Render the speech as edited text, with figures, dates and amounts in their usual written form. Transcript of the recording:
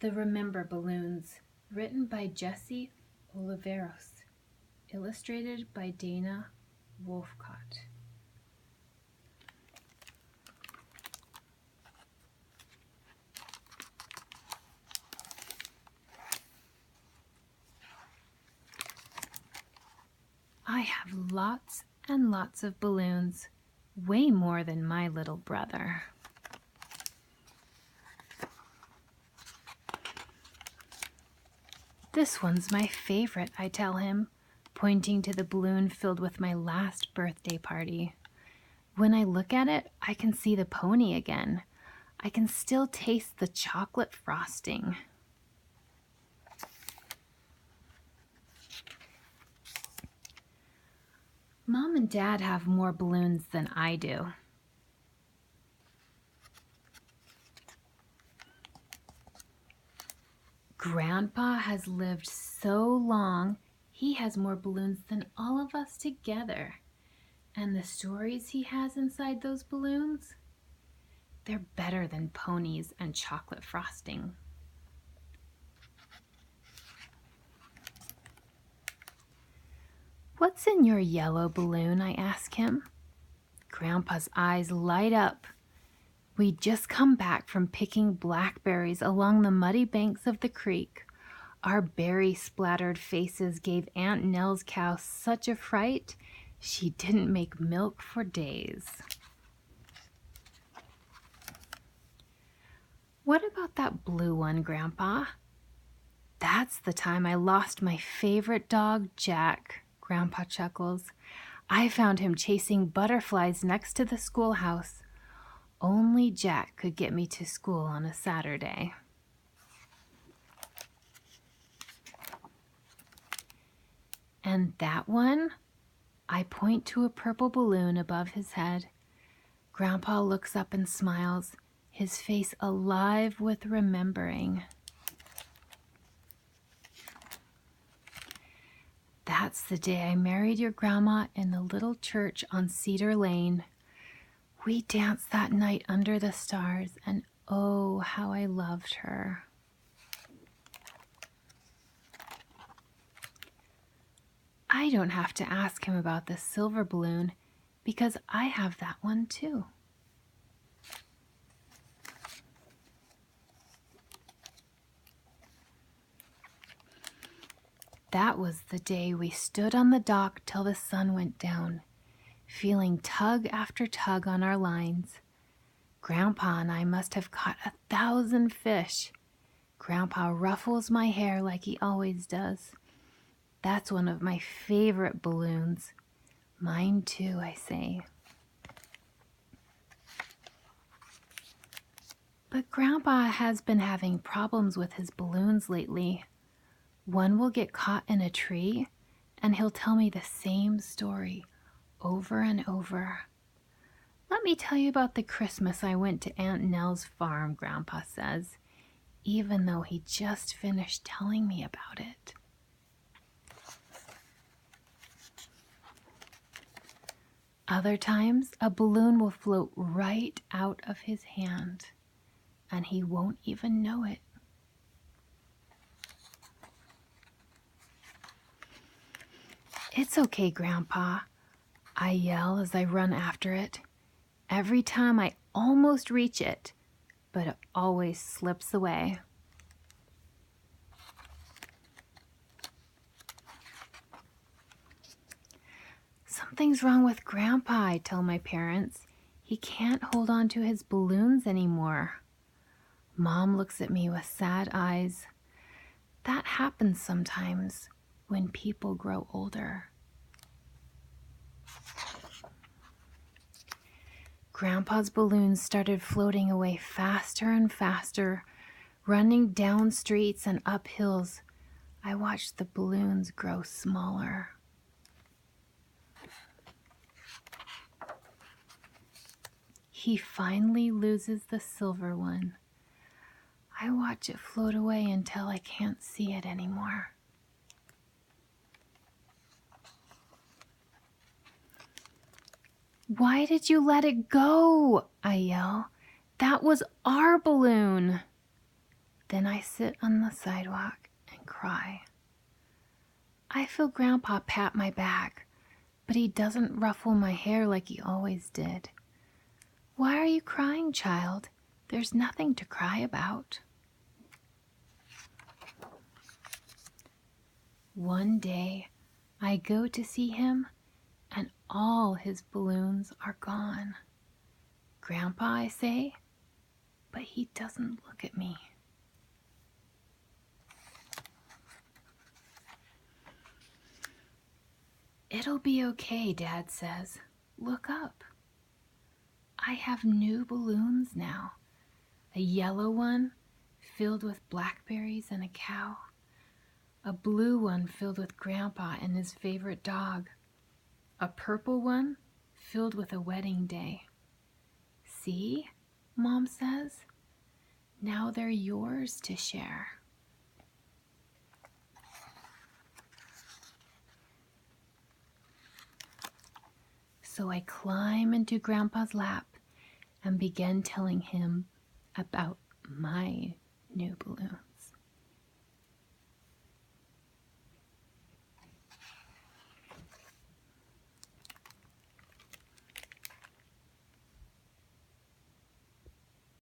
The Remember Balloons, written by Jesse Oliveros, illustrated by Dana Wolfcott. I have lots and lots of balloons, way more than my little brother. This one's my favorite, I tell him, pointing to the balloon filled with my last birthday party. When I look at it, I can see the pony again. I can still taste the chocolate frosting. Mom and Dad have more balloons than I do. Grandpa has lived so long, he has more balloons than all of us together. And the stories he has inside those balloons, they're better than ponies and chocolate frosting. What's in your yellow balloon? I ask him. Grandpa's eyes light up. We'd just come back from picking blackberries along the muddy banks of the creek. Our berry-splattered faces gave Aunt Nell's cow such a fright, she didn't make milk for days. What about that blue one, Grandpa? That's the time I lost my favorite dog, Jack, Grandpa chuckles. I found him chasing butterflies next to the schoolhouse. Only Jack could get me to school on a Saturday. And that one? I point to a purple balloon above his head. Grandpa looks up and smiles, his face alive with remembering. That's the day I married your grandma in the little church on Cedar Lane. We danced that night under the stars, and oh, how I loved her. I don't have to ask him about the silver balloon because I have that one too. That was the day we stood on the dock till the sun went down, feeling tug after tug on our lines. Grandpa and I must have caught 1,000 fish. Grandpa ruffles my hair like he always does. That's one of my favorite balloons. Mine too, I say. But Grandpa has been having problems with his balloons lately. One will get caught in a tree, and he'll tell me the same story over and over. Let me tell you about the Christmas I went to Aunt Nell's farm, Grandpa says, even though he just finished telling me about it. Other times, a balloon will float right out of his hand, and he won't even know it. It's okay, Grandpa, I yell as I run after it. Every time I almost reach it, but it always slips away. Something's wrong with Grandpa, I tell my parents. He can't hold on to his balloons anymore. Mom looks at me with sad eyes. That happens sometimes when people grow older. Grandpa's balloons started floating away faster and faster, running down streets and up hills. I watched the balloons grow smaller. He finally loses the silver one. I watch it float away until I can't see it anymore. Why did you let it go? I yell. That was our balloon. Then Then I sit on the sidewalk and cry. I feel Grandpa pat my back, but he doesn't ruffle my hair like he always did. Why are you crying, child? There's nothing to cry about. One day, I go to see him, and all his balloons are gone. Grandpa, I say, but he doesn't look at me. It'll be okay, Dad says. Look up. I have new balloons now. A yellow one filled with blackberries and a cow. A blue one filled with Grandpa and his favorite dog. A purple one filled with a wedding day. See, Mom says, now they're yours to share. So I climb into Grandpa's lap and begin telling him about my new balloon.